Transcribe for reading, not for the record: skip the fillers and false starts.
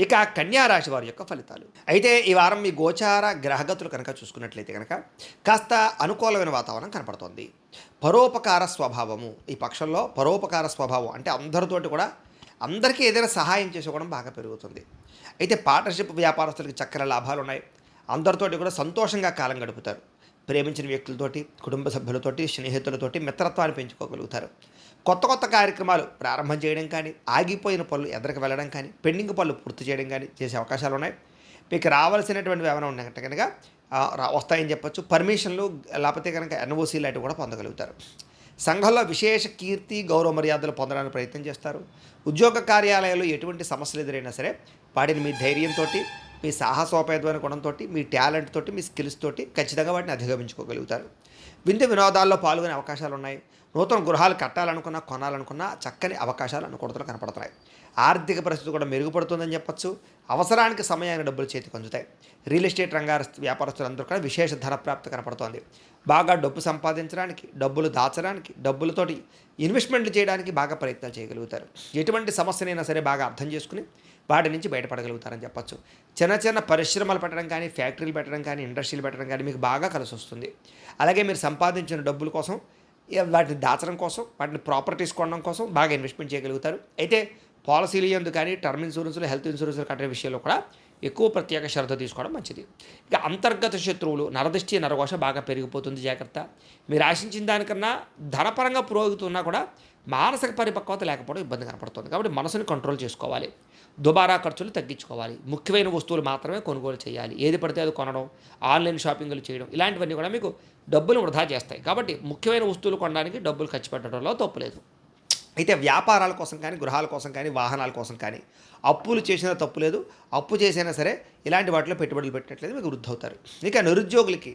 ఇక కన్యా రాశి వారి యొక్క ఫలితాలు. అయితే ఈ వారం మీ గోచార గ్రహగతులు కనుక చూసుకున్నట్లయితే గనక కాస్త అనుకూలమైన వాతావరణం కనపడుతోంది. పరోపకార స్వభావము ఈ పక్షంలో పరోపకార స్వభావం అంటే అందరితోటి కూడా అందరికీ ఏదైనా సహాయం చేసుకోవడం బాగా పెరుగుతుంది. అయితే పార్ట్నర్‌షిప్ వ్యాపారస్తులకి చక్కని లాభాలున్నాయి. అందరితోటి కూడా సంతోషంగా కాలం గడుపుతారు. ప్రేమించిన వ్యక్తులతోటి, కుటుంబ సభ్యులతోటి, స్నేహితులతోటి మిత్రత్వాన్ని పెంచుకోగలుగుతారు. కొత్త కొత్త కార్యక్రమాలు ప్రారంభం చేయడం కానీ, ఆగిపోయిన పనులు ఎదరికి వెళ్ళడం కానీ, పెండింగ్ పనులు పూర్తి చేయడం కానీ చేసే అవకాశాలున్నాయి. మీకు రావాల్సినటువంటివి ఏమైనా ఉన్నట్టు కనుక వస్తాయని చెప్పొచ్చు. పర్మిషన్‌లు లేపోతే గనక ఎన్‌ఓసీ లాంటివి కూడా పొందగలుగుతారు. సంఘంలో విశేష కీర్తి, గౌరవ మర్యాదలు పొందడానికి ప్రయత్నం చేస్తారు. ఉద్యోగ కార్యాలయాల్లో ఎటువంటి సమస్యలు ఎదురైనా సరే వాటిని మీ ధైర్యంతోటి, మీ సాహసోపేతమైన గుణంతోటి, మీ టాలెంట్ తోటి, మీ స్కిల్స్ తోటి ఖచ్చితంగా వాటిని అధిగమించుకోగలుగుతారు. విందు వినోదాల్లో పాల్గొనే అవకాశాలున్నాయి. నూతన గృహాలు కట్టాలనుకున్నా, కొనాలనుకున్నా చక్కని అవకాశాలు అనుకూలతలు కనపడుతున్నాయి. ఆర్థిక పరిస్థితి కూడా మెరుగుపడుతుందని చెప్పొచ్చు. అవసరానికి సమయానికి డబ్బులు చేతికి అందుతాయి. రియల్ ఎస్టేట్ వ్యాపారస్తులందరూ కూడా విశేష ధన ప్రాప్తి కనపడుతోంది. బాగా డబ్బు సంపాదించడానికి, డబ్బులు దాచడానికి, డబ్బులతోటి ఇన్వెస్ట్మెంట్లు చేయడానికి బాగా ప్రయత్నాలు చేయగలుగుతారు. ఎటువంటి సమస్యనైనా సరే బాగా అర్థం చేసుకుని వాటి నుంచి బయటపడగలుగుతారని చెప్పొచ్చు. చిన్న చిన్న పరిశ్రమలు పెట్టడం కానీ, ఫ్యాక్టరీలు పెట్టడం కానీ, ఇండస్ట్రీలు పెట్టడం కానీ మీకు బాగా కలిసి వస్తుంది. అలాగే మీరు సంపాదించిన డబ్బుల కోసం వాటిని దాచడం కోసం, వాటిని ప్రాపర్టీస్ కొనడం కోసం బాగా ఇన్వెస్ట్మెంట్ చేయగలుగుతారు. అయితే పాలసీలు యందు కానీ, టర్మ్ ఇన్సూరెన్స్‌లు, హెల్త్ ఇన్సూరెన్స్‌లు కట్టే విషయంలో కూడా ఎక్కువ ప్రత్యేక శ్రద్ధ తీసుకోవడం మంచిది. ఇక అంతర్గత శత్రువులు, నరదిష్టి, నరఘోష బాగా పెరిగిపోతుంది జాగ్రత్త. మీరు ఆశించిన దానికన్నా ధనపరంగా పురోగతున్నా కూడా మానసిక పరిపక్వత లేకపోవడం ఇబ్బంది కనపడుతుంది. కాబట్టి మనసుని కంట్రోల్ చేసుకోవాలి. దుబారా ఖర్చులు తగ్గించుకోవాలి. ముఖ్యమైన వస్తువులు మాత్రమే కొనుగోలు చేయాలి. ఏది పడితే అది కొనడం, ఆన్‌లైన్ షాపింగులు చేయడం ఇలాంటివన్నీ కూడా మీకు డబ్బులు వృధా చేస్తాయి. కాబట్టి ముఖ్యమైన వస్తువులు కొనడానికి డబ్బులు ఖర్చు పెట్టడంలో తప్పులేదు. అయితే వ్యాపారాల కోసం కానీ, గృహాల కోసం కానీ, వాహనాల కోసం కానీ అప్పులు చేసినా తప్పు లేదు. అప్పు చేసైనా సరే ఇలాంటి వాటిలో పెట్టుబడులు పెట్టినట్లయితే మీకు వృద్ధి అవుతారు. ఇక నిరుద్యోగులకి